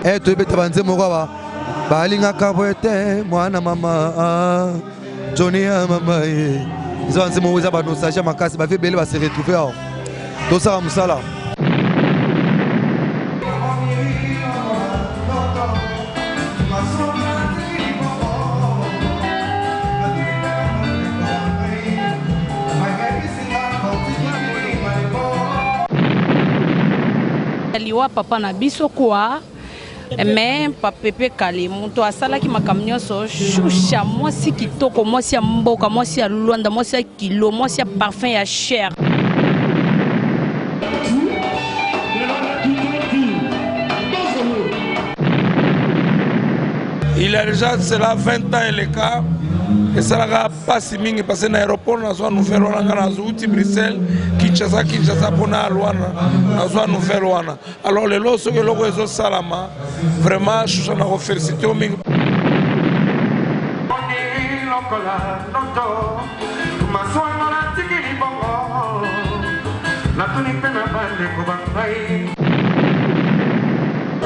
Eh, tu es bête, Morawa. Balinga Kaboete, Moana Mama, Johnny Mama. Ils ont dit que nous avons nostalgie, ma casse, ma fille belle va se retrouver. Tout ça, Moussala. Liwa papa na biso quoi mais Pepe Kale monto asala ki makamnyo so choucha moi si kitoko moi si mboka moi si Luanda moi si kilo moi si parfum ya cher. Il a déjà cela 20 ans et le cas. Et ça n'a pas si bien passé dans l'aéroport, nous faisons à Bruxelles, Kinshasa pour nous nouvelle. Alors les lots, ceux qui ont salama, vraiment, je suis félicité.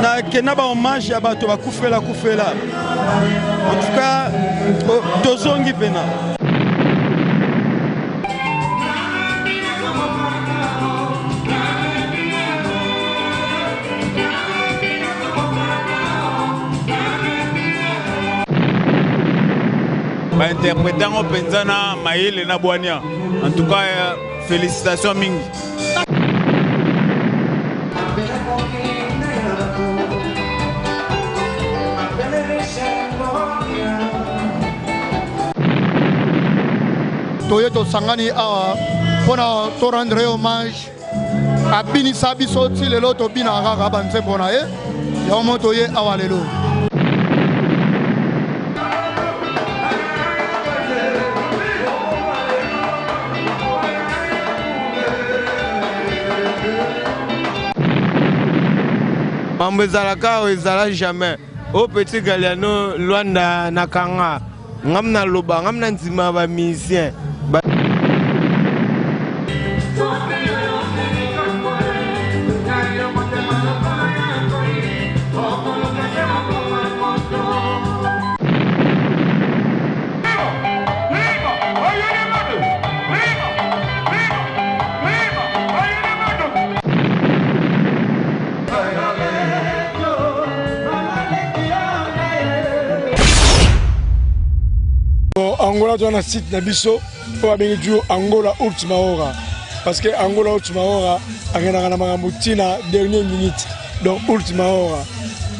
Na kenaba hommage à bato bakufela. En tout cas, tozongi pena. Ba interprétant au Penzana Maïl na Boania. En tout cas, félicitations mingi. Toyeto Sangani Awa pour rendre hommage à Bini Sabi Soti le loto Bina Rabanse Bonae Yomo Toye Awa Lelo. Mambezalaka ezala jamais. Au petit Galiano Luanda Nakanga. Ngamna loba ngamna nzima ba musicien. Angola doit un site Nabiso pour bien jouer Angola Ultima Hora parce que Angola Ultima Hora a rien à Moutina dernière minute donc Ultima Hora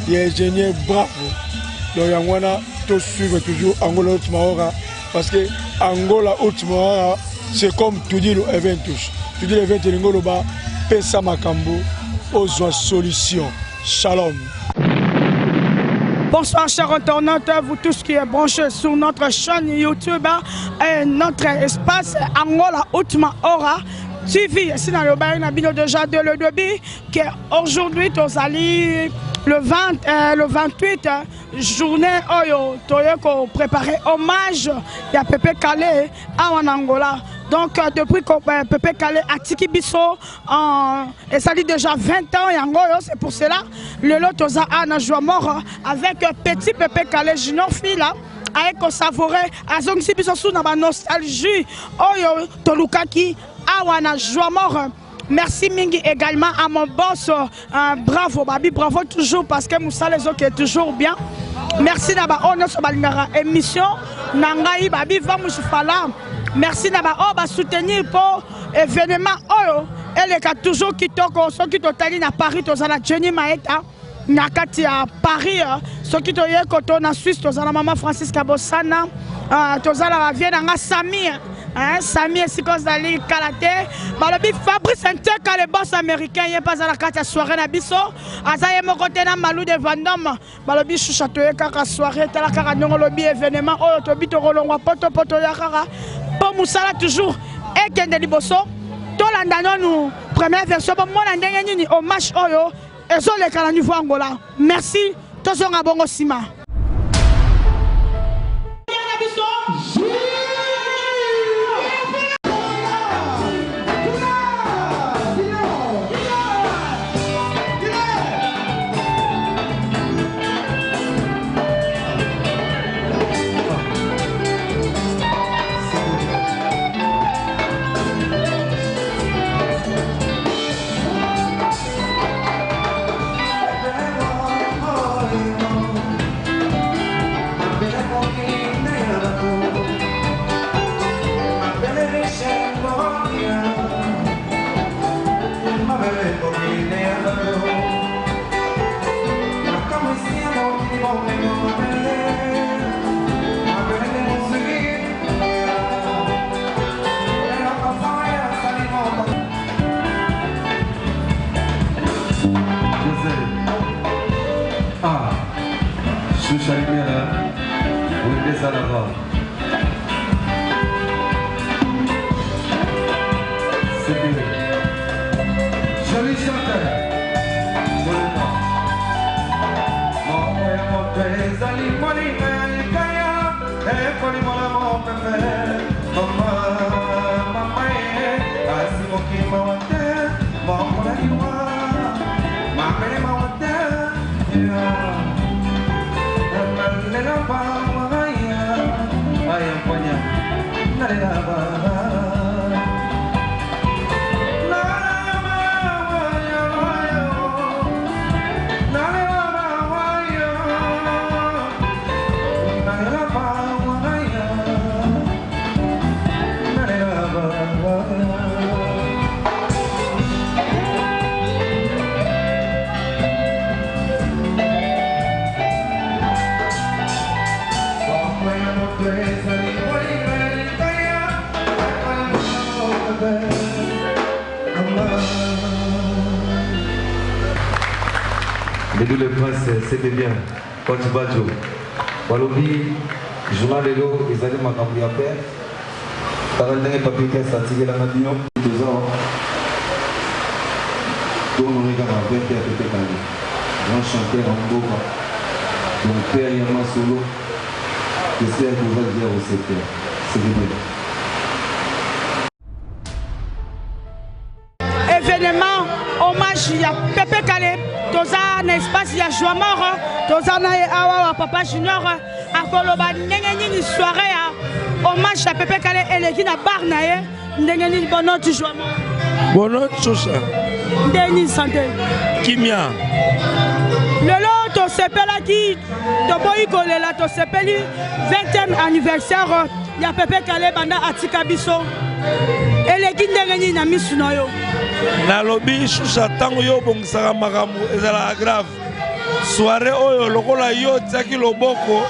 il est génial bravo donc Angola tout suivre toujours Angola Ultima Hora parce que Angola Ultima Hora c'est comme tu dis le Eventus tu dis l'Eventus Ngoloba Pesa Makambo aux solution shalom. Bonsoir chers internautes, vous tous qui êtes branchés sur notre chaîne YouTube et notre espace Angola Ultima Hora TV. C'est dans le bain déjà de le début qu'aujourd'hui nous allons le 28 journée Oyo Toyoko préparé hommage à Pepe Kale en Angola. Donc depuis que Pepe Kale a tiki biso et ça dit déjà 20 ans et Angola, c'est pour cela le lot osa ana joie mort avec petit Pepe Kale junior fille là avec savourer azongsi biso sous na nostalgie Oyo Tolukaki awana joie mort. Merci Mingi également à mon boss, bravo Babi, bravo toujours parce que Moussa les autres est toujours bien. Merci Naba, on est sur la émission Nangaï Babi va Mouchoufala. Merci Naba, on va soutenir pour événement Oyo. Elle est toujours qui toque, ceux qui totalent à Paris, tous à la Jenny Maeta, Nakati à Paris, ceux qui totalent en Suisse, tous à la maman Francis Kabosana, tous à la Vienne, à Sami. Sami et Sikos Dali Kalate, Malobi Fabrice Nteka, le boss américain, il n'y a pas à la carte à soirée na biso, Azaye Mokotena Malou de Vandom, Malobi Chouchatoye Kaka soirée, Talakara Nongolobi événement, Oh Tobi Torolongwa Poto Poto Yakara, pour Moussala toujours, et Kende Liboso, Tolandano nous, première version, bon, mon andengeni au match Oyo, et zo les Kala niveau Angola. Merci, Tozonga Bongo Sima. Les deux les princes, c'était bien. Quand tu vas jouer. Walobi, journal de l'eau, ils allaient m'accompagner à faire. Par le dernier papier qui a sorti la matinée, 2 ans. Tout le monde regarde à faire à Pépé Kalé. Grand chanteur en Boba. Donc, Père Yama Solo. J'espère que vous allez dire au secteur. C'est bien. Événement, hommage, il y a Pépé Kalé. Toza na espace ya joie mort, toza na awa papa junior a koloba ndengeni soirée hommage à Pépé Kalé eleki na bar na ye ndengeni bono tu joie mort. Bono Tchosa. Ndeni santé. Kimia. Lelo to sepela ki to boyi kolela to sepeli 20e anniversaire ya Pépé Kalé banda atika biso. Eleki ndengeni na misu na yo. Nalobi Choucha tango yo bongisaka makambo ezala grave. Soirée oyo lokola yo tiaki loboko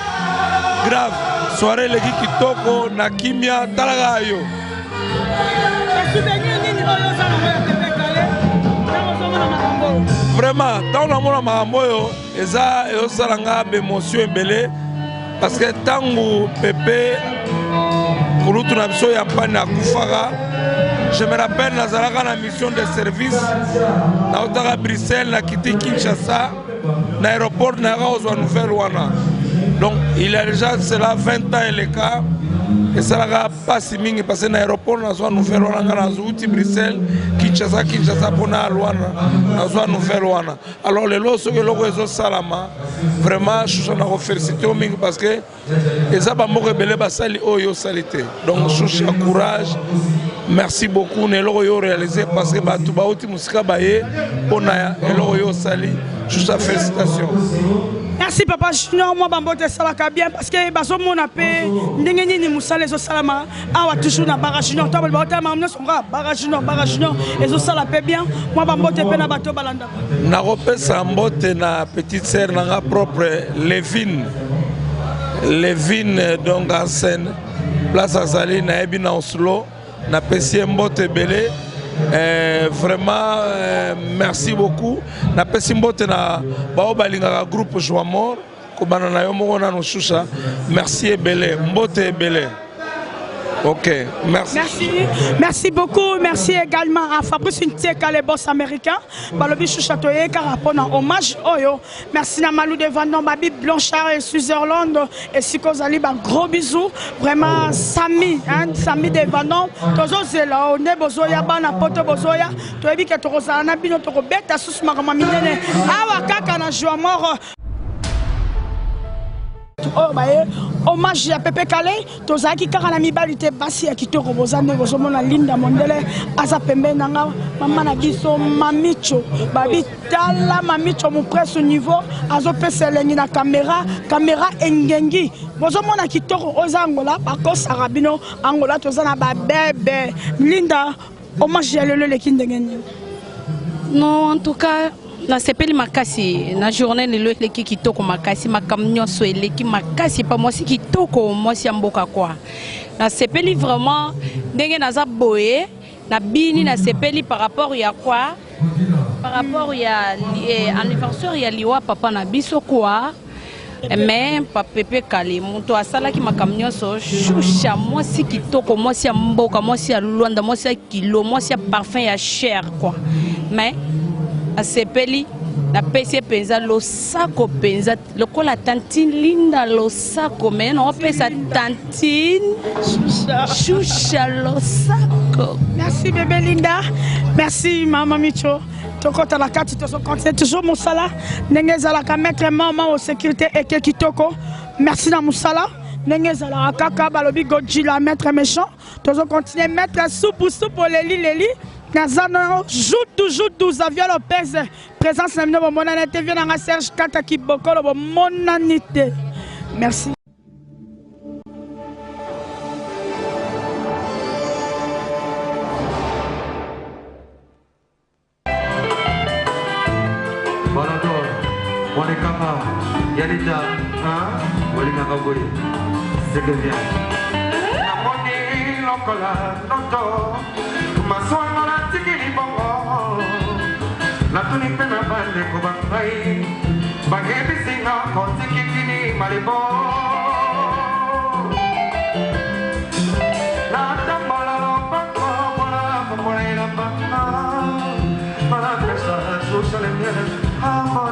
grave. Soirée leki kitoko na kimia talaka yo. Vraiment, tango namona makambo oyo eza ezosalanga bémotion ebele parce que tango Pépé kulutu na biso ya mpani akufaka. Je me rappelle, nous avons une mission de service. Nous avons à Bruxelles, nous avons Kinshasa, l'aéroport, nous avons Nouvelle-Ouana. Donc, il y a déjà cela 20 ans et le cas. Et ça n'a pas si bien parce que l'aéroport, nous avons Nouvelle-Ouana, nous avons Bruxelles, Kinshasa, pour nous avons Nouvelle-Ouana. Alors, les lots, ceux qui ont salama, vraiment, je suis en félicité parce que les abambo rebelles basali oyo salité. Donc, je suis en courage. Merci beaucoup. Nous avons réalisé parce que tout le monde a sali. Juste félicitations. Merci papa Junior, moi bambote salaka bien parce que baso mon appel ndengeni ni musale zo salama awa toujours na bara Junior to ba mamno songa bara Junior ezo sala pe bien moi bambote pe na bato balanda na repesa mbote na petite sœur na propre Levine donc en scène place Azali na ebi na Oslo na pesi mbote belé. Vraiment, merci beaucoup. Na pesi mbote na baobalinga groupe Joie Mort kobana na yo moko na no Choucha. Merci ebele, mbote ebele. Ok, merci. Merci beaucoup. Merci également à Fabrice Ntieka, les boss américains. Balobi Chouchatoye, car rapport à hommage. Oyo. Merci à Malou de Vandon, Babi Blanchard et Switzerland. Et si vous allez, gros bisous. Vraiment, Samy, Samy de Vandon. Tozo Zela, Nebozoya, Bana Poto Bozoya. Tu as vu que tu as un abino, tu as bête à sous Maramamine. Awa Kaka na Joie Mort. Oh, hommage à Pépé Kalé, Tozaki Karanami Balite Bassi à Kito Robozane, Bozomona Linda Mondele, Azapembe Nanga, Maman Abiso, Mamicho, Babi Tala, Mamicho, mon presse au niveau, Azope Seleni caméra Engengi, Bozomona Kito Ozangola, par contre, Sarabino, Angola, Tozana Bébé, Linda, hommage à le Kindengeni. Non, en tout cas. Na sepeli makasi na journée lelo leki kitoko makasi makamnyo so eleki makasi pa moi si kitoko moi si mboka kwa na sepeli vraiment ndenge naza boye na bini na sepeli par rapport ya quoi par rapport ya anniversaire ya liwa papa na biso quoi mais Pépé Kalé moto asala ki makamnyo so choucha moi si kitoko moi si mboka moi si luanda moi si kilo moi si parfum ya cher quoi mais a sepeli na pesi penza lo sako penza lokola tantine linda lo sako mais non pesa tantine choucha lo sako. Merci bébé Linda, merci maman Micho. Tokota la carte to continue toujours musala ndenge za la mettre maman au sécurité et kitoko. Merci na musala Nenges la kaka balobi Godzilla maître méchant. Toujours continuer mettre soupe leli. Nazano joue 12 avions Lopez. Présence na mino monanité vient na Serge Kata ki bokolo bo monanité. Merci. Yanita, Molina Kaboy, c'est que bien. Namoni lokola noto, maswanga la tikini bongo. La tuni pena bande kubangai, bagebi singa konti kikini malibo. La tambala lopako, mola mola la bana, mala pesa susale miel, amor.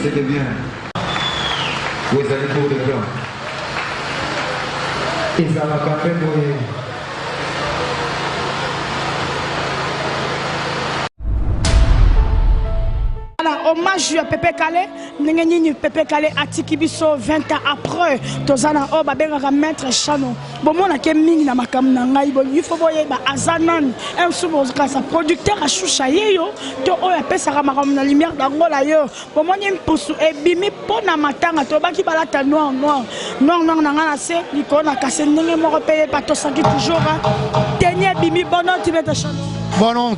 C'était bien. Vous allez pour le grand. Ils ont la café mouillé. hommage à Pépé Calé, Nengenini Pépé Calé Atiki biso 20 ans après. Tozana o babengaka maître Chano. Bon mon ke mingi na makam na ngai bo il faut boye ba azanan un subo grâce producteur a choucha yeyo to o ya pesa ka makam na lumière d'angola yo. Bon mon impusu e bimi pona matanga to baki balata noir na ngana se likona kase ndenge moko payer pas to sangi toujours dernier bimi bonon tu maître Chano. Bonne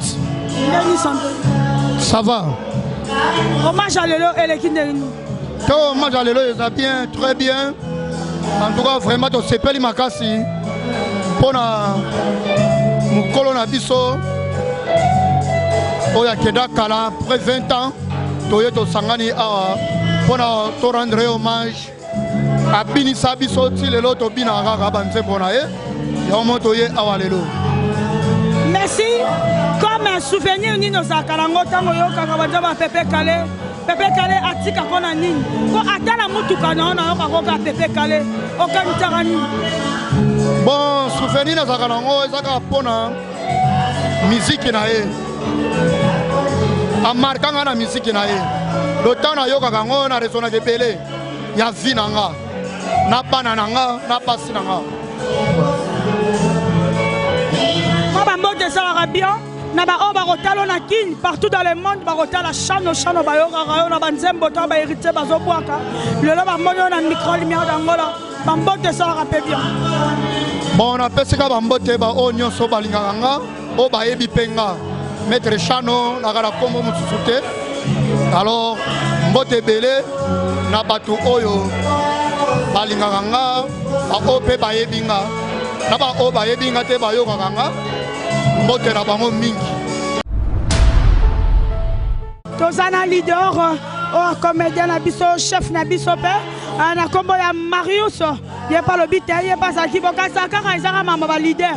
ça va. Hommage à Lelo et l'équipe de nous. Hommage à Lelo, ça bien, très bien. En tout cas, vraiment, tu sais pas les makasi. Pour mon colon biso. Oya Keda Kala, après 20 ans, Toyoto Sangani Awa, pour te rendre hommage à Bini Sabiso, Lelo, Tobina Rabanse Bonae, Yamotoye Awa Lelo. Merci. Comme un souvenir, nous avons Pépé Calé. Pépé Calé a dit qu'on a nini. Quand attend la moutou on a Pépé Calé. Aucun tarani. Bon, souvenir, nous avons musique. En marquant la musique. Le temps na yoka kango na resona de Pelé. Ya vinanga. Na banananga, na pasinanga. De ça bien na ba oba rotalo na kin partout dans le monde ba rotala chano ba yo rayo na banzembo to ba hérité ba zo boaka le lo ba mono na micro lumière d'Angola ba mbote ça rappelle bien bon na pesika ba mbote ba onyo so ba linganga o ba yebi penga maître Chano na kala kombo mususute alors mbote belé na batu oyo ba linganga ba ope ba yebinga na ba o ba yebinga te ba yo kanga mbote na bango mingi. Tozana leader, comédien na biso, chef na biso pe, na kombo ya Marius, il pas le bit, il pas ça qui va casser car ils ont maman ba leader.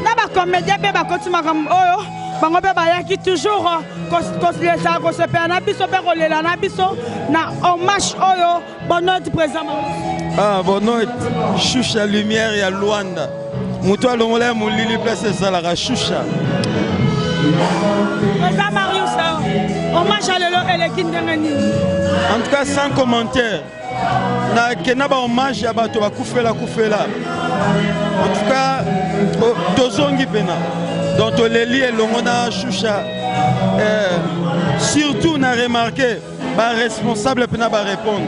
Na ba comédien pe ba kotima comme oyo, bango pe ba yaki toujours cause ça ko se pe na biso pe kolela na biso na hommage oyo bonheur présent. Ah bonheur choucha lumière ya Luanda. Moutou alongolé moulili place ça la choucha. Président Marius, hommage à Lelo et l'équipe de Reni. En tout cas sans commentaire. Na kenaba hommage à bato ba koufela. En tout cas tozongi pena. Donc leli et longona choucha. Surtout na remarqué ba responsable pena ba répondre.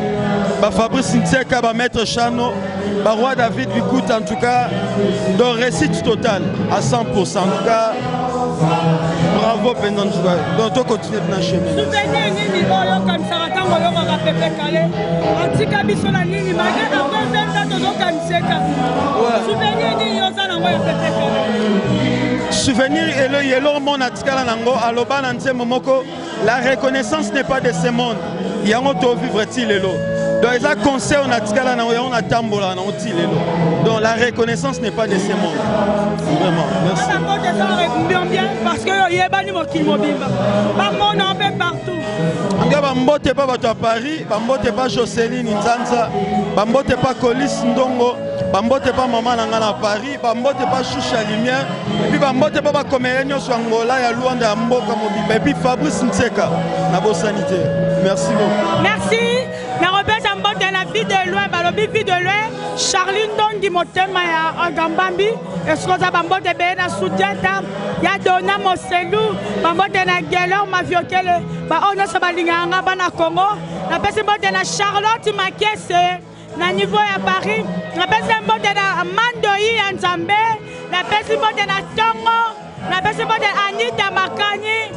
Ba Fabrice Nseka ba maître Chano. Roi David Bikout en tout cas dans réussite totale à 100%. En tout cas bravo pendant donc on continue dans le chemin. Souvenir nini oyo comme ça tant oyo ka Pépé Calé antika biso na nini magana ko tenta to kaniseka. Souvenir nini yo za na ngoya Pépé Calé. Souvenir et le yellow mon atikala nango aloba na nzembo moko la reconnaissance n'est pas de ce monde. Yango to vivre-t-il lelo. Donc, les conseils, on a tigala, on a tambola, on a tilelo. Donc, la reconnaissance n'est pas de ce monde. Vraiment, merci. Parce que y a pas de mobile. Pas mon nom partout. Bambote pas à Paris, bambote pas Jocelyne Nzanza, bambote pas Colis Ndongo, bambote pas Maman Nangana à Paris, bambote pas Choucha Lumière, et puis bambote pas Comérénion sur Angola, ya Luanda Mboka Mobile, et puis Fabrice Nseka, na bo sanité. Merci beaucoup. Merci. La repère de la vie de loin, la vie de loin, Charline Don di Motema ya Gambambi, Escoza Bambo de Bena Soutiata, ya Dona Moselou, Bambo de la Guélor, Maviokele, Baona Sabalinganga, Bana Congo, la personne de la Charlotte Makese, na niveau à Paris, la personne de la Mandoï en Zambé, la personne de la Tongo, la personne de Anita Makani.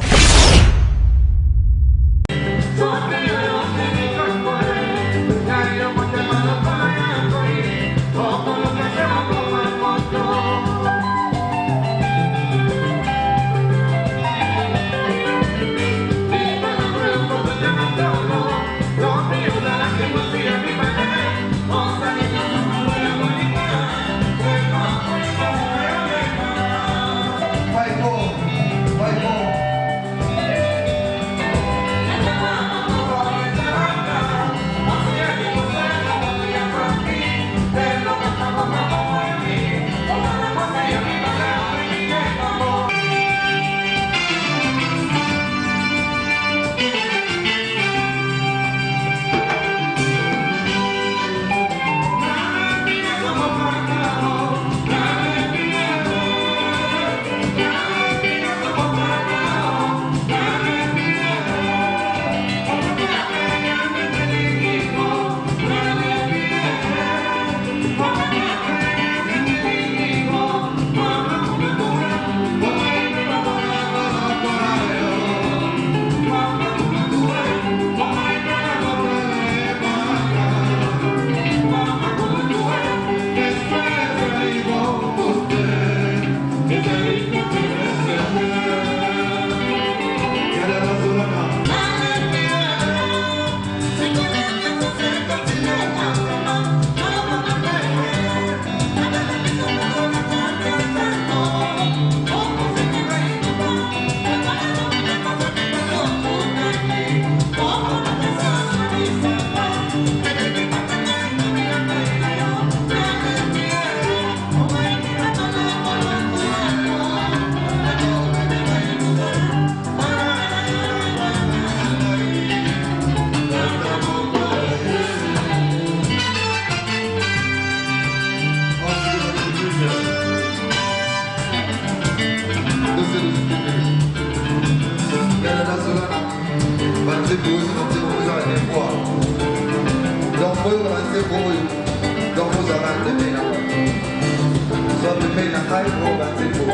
ngai boka nzembo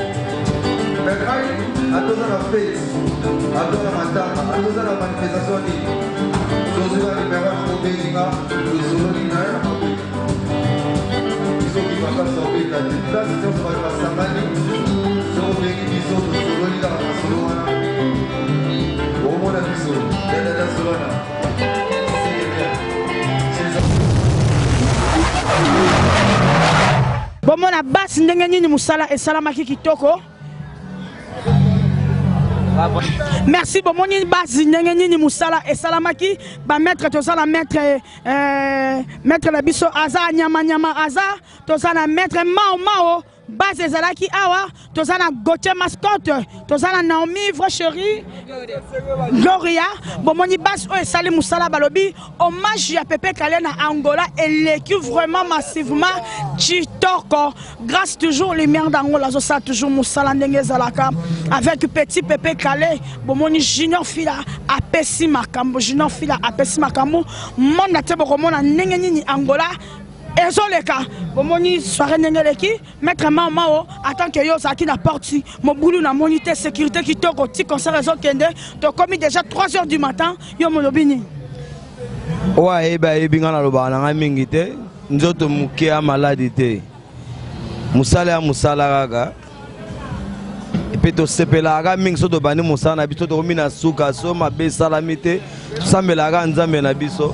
me ngai atoza na fete atoza matanga atoza na manifestation nini tozuka nimero ya mobelinga tosololi na ye na mabeli bisoki makasi obeta te place nyonso bato basangani sokobengi biso tosololi kaka masolo wana omona biso dadada solana bomona basi ndenge nini musala esalamaki kitoko. Merci bomoni basi ndenge nini musala esalamaki ba maître tozala maître maître la biso aza nyama nyama aza tozala maître mao base ezalaki awa tozana Gauthier mascotte tozana Naomi vraie chérie Gloria bomoni base o esali musala balobi hommage ya Pépé Kalé na Angola et l'équipe vraiment massivement Chitoko grâce toujours lumière d'Angola zo ça toujours musala ndenge zalaka avec petit Pépé Kalé bomoni junior fila apesi makambo junior fila apesi makambo mona te bokomona ndenge nini Angola ezoleka bomoni soirée nengeleki maître mao attend que yo saki na porte mobulu na monité sécurité qui toko ti concert ezokende to commis déjà 3h du matin yo molobini ouais ba ebinga na loba na mingi te nzoto muke a maladi te musala kaka epe to sepelaka mingi so to bani musala na biso to komina suka so mabe salami te sambelaka nzambe na biso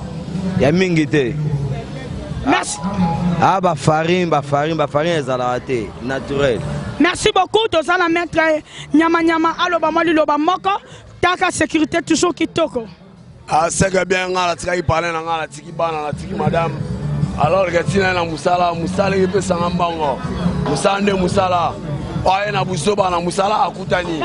ya mingi te. Merci. Ah bah farine ezalate naturel. Merci beaucoup tozala maître nyama aloba mali loba moko taka sécurité toujours kitoko. Ah c'est que bien ngala tika ipale na ngala tiki bana na tiki madame. Alors que tina na musala qui peut sangambango. Musala oye na busoba na musala akutani.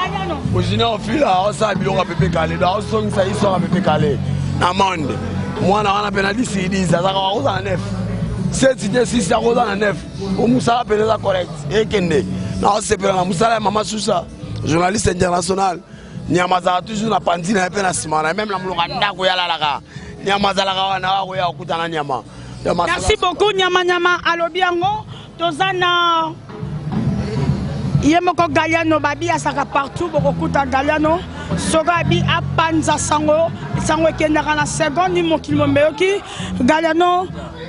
Ojina ofila osa bilonga Pépé Kalé da osong sa iso Pépé Kalé. Na monde. Mwana wana penalty CD za ka za nef. Cette idée si ça rose en neuf, au Moussa appelé la correct. Et Kende, non c'est pour la Moussa Maman Sousa, journaliste international. Niamaza toujours la pandine un peu la simana, même la Moulanda Goyala Laga. Niamaza la Gawana Goya Kutana Niama. Merci beaucoup Nyama Alobiango, Tozana Yemoko Galiano Babi à Saka partout, Bokokuta Galiano, Sogabi à Panza Sango, Sango Kenara la seconde, ni mon kilomètre, Galiano.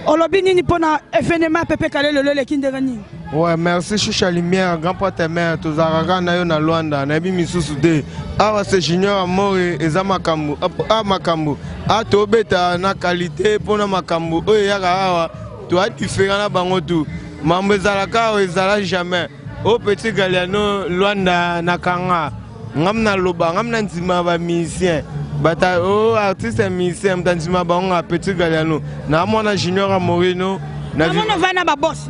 Olobini ni pona événement Pépé Kalé le kinderani. Ouais, merci Choucha Lumière, grand pote mère, tozaraka na yo na Luanda, na bi misusu de. Awa c'est junior amore eza makambo, makambo. A to beta na qualité pona makambo. Oyo yaka awa, to a différent na bango tout. Mambo ezalaka o ezala jamais. O petit Galiano Luanda na kanga. Ngamna loba, ngamna nzima ba musicien. Bata o artiste et musicien mtanzima bango petit Galiano na mona junior amorino na vana ba boss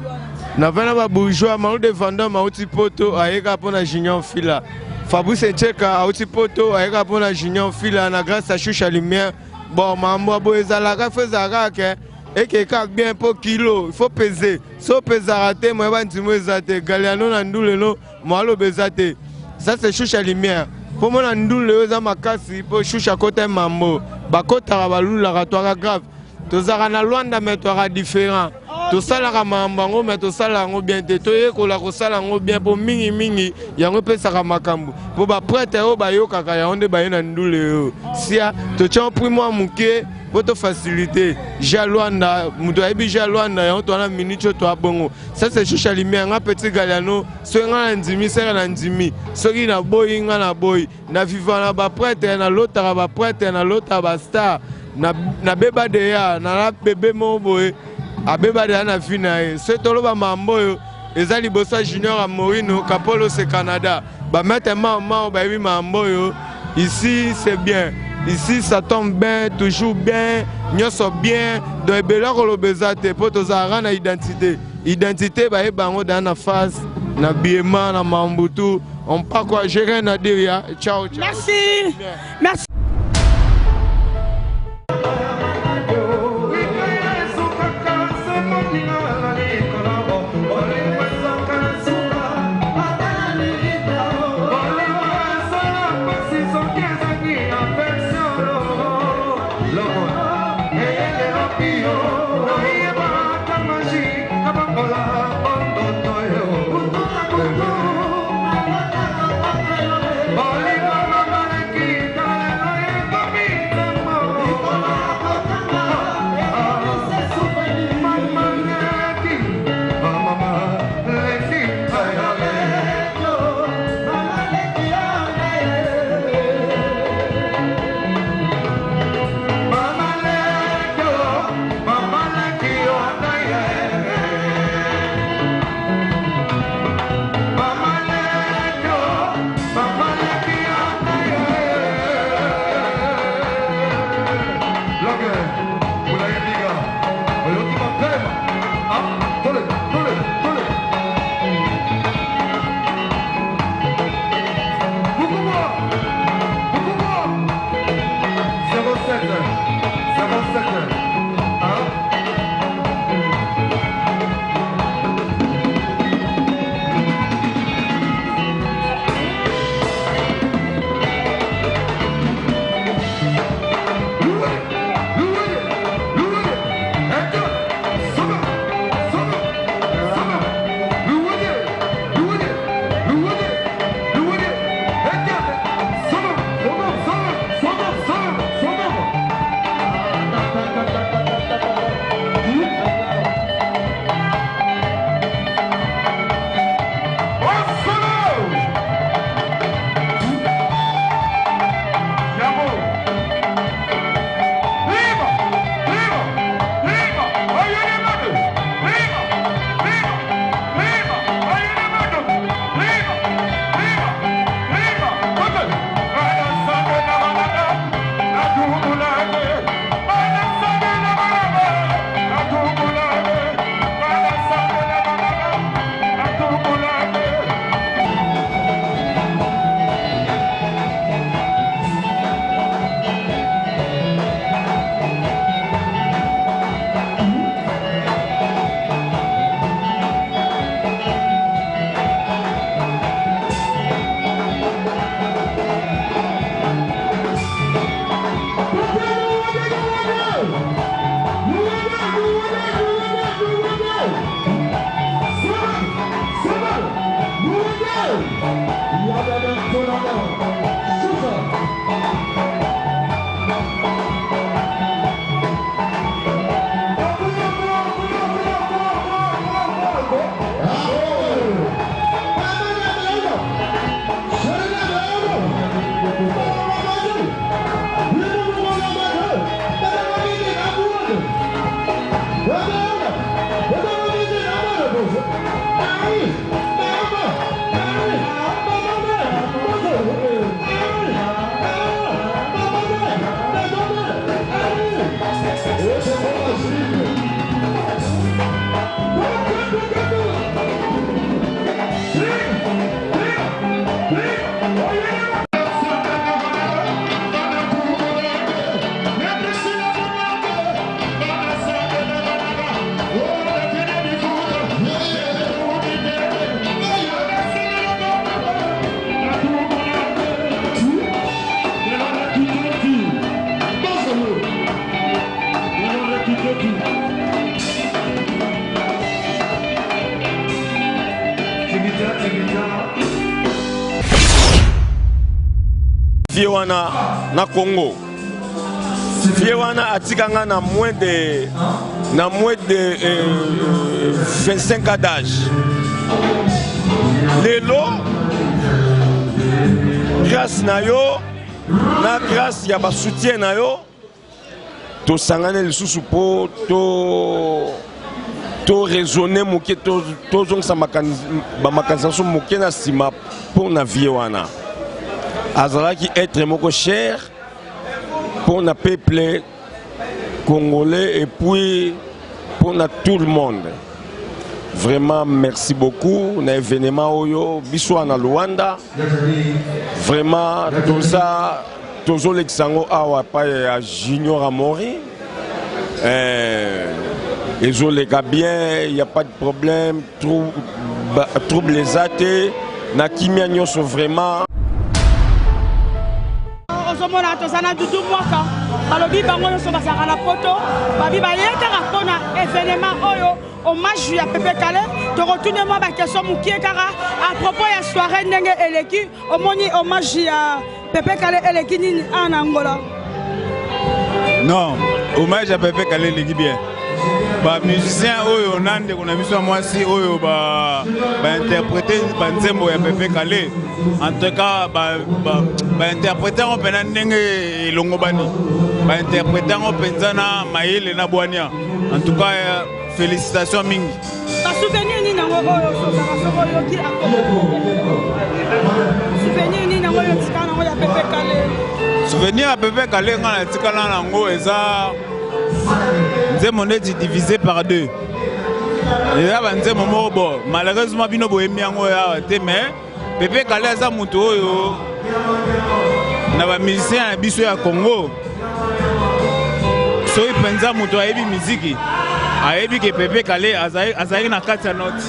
na vana ba bourgeois ma de vendeur ma uti poto ayeka pona junior fila Fabrice Cheka uti poto ayeka pona junior fila na grâce à Choucha Lumière bon mambo bo ezalaka fezaka ke et que bien pour kilo il faut peser so peser raté moi ba ndimo ezate Galiano na ndule no mo alo bezate ça c'est Choucha Lumière. Pour moi, nous sommes makasi pour Choucha côté mambo. Bakota balula toi grave. Tozara na Luanda mais toi différent. To sala ka mambango mais to sala ngo bien te. To ye ko la ko sala ngo bien pour mingi yango pesa ka makambu. Pour ba prêtre o ba yo kaka ya onde ba na ndule yo. Sia to tchon primo muke pour te faciliter. Ja Luanda, muto ebi ja Luanda ya to na minute to abongo. Ça c'est Choucha Lumière nga petit Galiano. So nga ndimi sera na ndimi. So ki na boy nga na boy. Na vivant na ba prêtre na lota ba prêtre na lota ba star. Na beba de ya na la bébé mo boy. Abeba de na fina c'est toloba mambo yo ezali bossa junior amorino Capolo c'est Canada ba mettre maman ba wi mambo yo ici c'est bien ici ça tombe bien toujours bien nyoso bien do ebela ko lobezate poto za na identité ba e bango dans na face na biema na mambutu on pas quoi gérer na dire ciao merci Wana na Congo. Wana atikanga na moins de 25 ans d'âge. Lelo grâce na yo na grâce ya ba soutien na yo to sangane le susupo to raisonner moké to zong sa makanisa moké na sima pour na vie wana. Azala qui être moko cher pour le peuple congolais et puis pour tout le monde. Vraiment merci beaucoup na événement oyo biso na Luanda. Vraiment tout ça tozo l'exango awa pa ya Junior Amori. Ils ont les gars bien, il y a pas de problème, trouble les athées, na kimia nyonso vraiment. Ozomona tozana dudu mwaka balobi bango nyonso basaka na poto babi bayekaka mpona événement oyo hommage ya Pepe Kale tokotune mwa bakeso mokie kaka à propos ya soirée ndenge eleki omoni hommage ya Pepe Kale eleki nini en Angola. Non, hommage à Pepe Kale eleki bien. Ba musicien oyo nande kuna biso mwasi oyo ba interpréter ba nzembo ya Pepe Kale. En tout cas ba interpréter on pena ndenge elongo bani. Ba interpréter on penzana maile na bwania. En tout cas félicitations mingi. Ba souvenir ni nango oyo so oyo ki akoko. Souvenir ni nango yo tikana ngo ya Pepe Kale. Souvenir ya Pepe Kale ngana tikana nango eza nzembo neti divisé par deux. Et là nzembo moko bo malheureusement bino boyemi yango ya te mais Pepe Kale aza mutu oyo na ba musicien ya biso ya Congo. Soki penza mutu ayebi muziki ayebi ke Pepe Kale azali na kati ya note.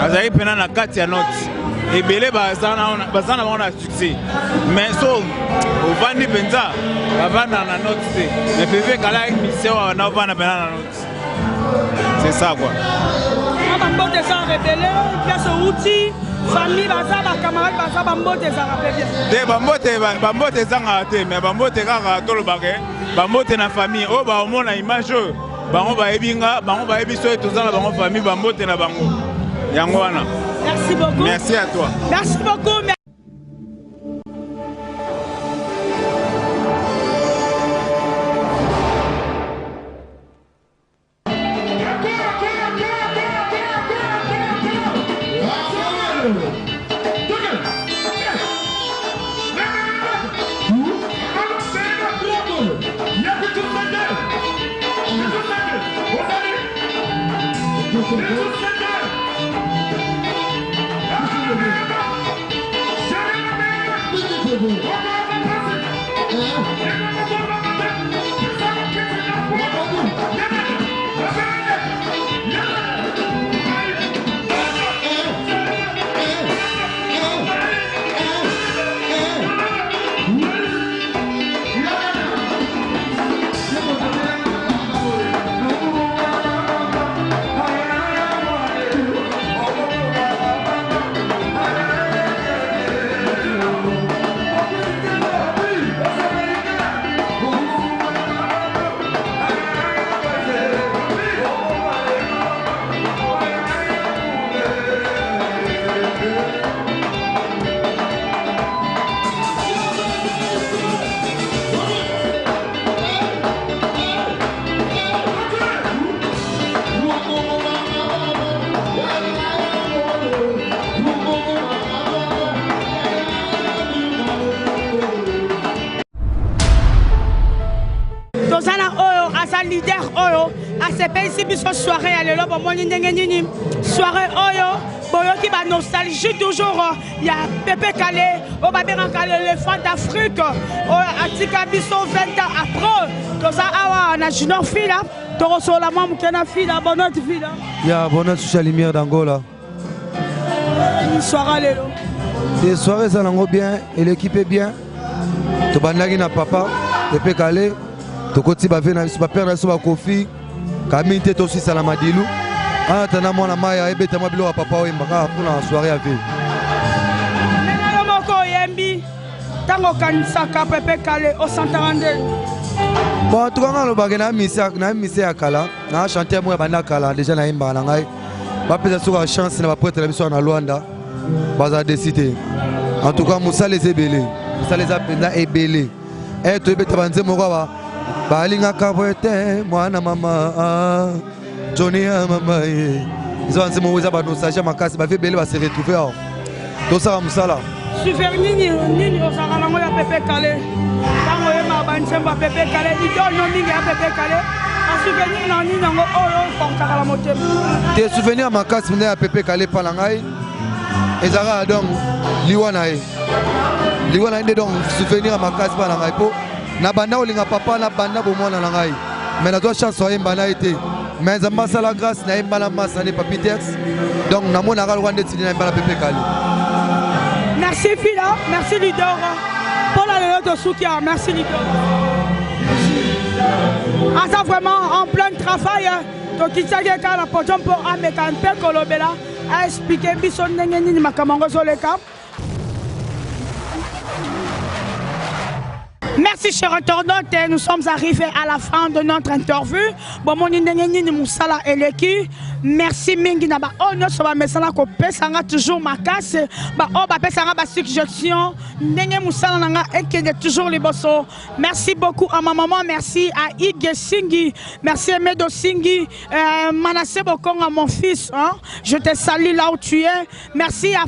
Azali pena na kati ya note. Ebele bazana wana succès. Mais so ovandi penza avanda na note c'est. Mais Pepe Kale avec musicien wana ovanda pena na note. C'est ça quoi. Bambote ça rebelle, pièce outil, famille baza ba camarade baza bambote ça rappelle bien. De bambote zanga te mais bambote kaka tolobake. Bambote na famille o ba omona image bango ba ebinga bango ba ebiso tozala bango famille bambote na bango. Yango wana. Merci beaucoup. Merci à toi. Merci beaucoup. soirée à l'élo pour moi nini soirée oyo boyoki ba nostalgie toujours il y a Pépé Calé au babéran Calé l'éléphant d'Afrique atika biso 20 ans après tout ça awa na junior fila to so la mamu kena fila bonne fila ya bonne social lumière d'Angola une soirée à l'élo des soirées ça lango bien et l'équipe est bien to bandaki na papa Pépé Calé to koti ba vena biso ba perdre so ba kofi Camille te aussi Salamadilou. Ah, tana mwana maya ebe tama bilo papa oyemba pour la soirée à vivre. Nena moko yembi tango kanisaka Pépé Calé au 132. Bon, en tout cas on va na misi akala, na chanter moi banda kala déjà na yemba na ngai. Ba pesa sur la chance na ba prêtre la biso na Luanda. Baza décider. En tout cas Moussa les ebele. Moussa les apenda ebele. Eh to ebe tabanze moko ba balinga kaboete mwana mama Johnny mama ils ont dit moi ba nostalgie makasi ba fait belle ba se retrouver tout ça musala souvenir nini osaka nango ya Pépé Calé tango ye ma banchemba Pépé Calé idole no mingi ya Pépé Calé en souvenir na nini nango oyo portaka la motema des souvenirs makasi na Pépé Calé pala ngai ezara donc liwana inde donc souvenir makasi pala ngai po na banda olinga papa na banda bomona na ngai mais na toi chance oyemba na été mais nzamba sala grâce na yemba na masa ne papitex donc na mona ka rwanda tini na yemba Pépé Calé. Merci Fila, merci leader pour la léo de Soukia, merci leader. Ah ça vraiment en plein travail donc il s'agit de la podium pour Amekan Pe Kolobela a expliqué biso ndenge nini makamango sur le cap. Merci chers internautes, nous sommes arrivés à la fin de notre interview. Bon mon ndenge musala eleki. Merci mingi na ba onyo so ba mesala ko pesanga toujours makase ba o ba pesanga ba suggestion ndenge musala nanga ekende toujours liboso. Merci beaucoup à ma maman, merci à Ige Singi, merci à Medo Singi, Manassé Bokonga mon fils, hein? Je te salue là où tu es. Merci à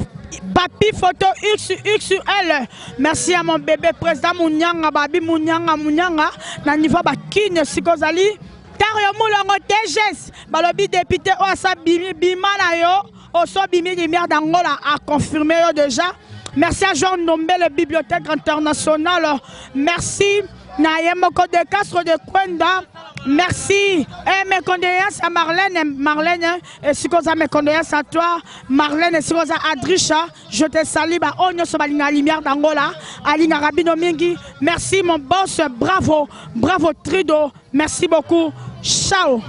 Papi photo XXL. Merci à mon bébé président Mounyanga, Babi Mounyanga, na niveau bakine sikozali. Tario Moulongo TGS, balobi député Oasa Bimana yo, Oso Bimi Lumière d'Angola a confirmé déjà. Merci à Jean Nombe, la Bibliothèque internationale. Merci Nayemoko de Castro de Kwenda. Merci et mes condoléances à Marlène et si vous avez mes condoléances à toi Marlène et si vous avez Adrisha, je te salue ba onyo so balinga lumière d'Angola alinga rabino mingi. Merci mon boss, bravo Trido, merci beaucoup, ciao.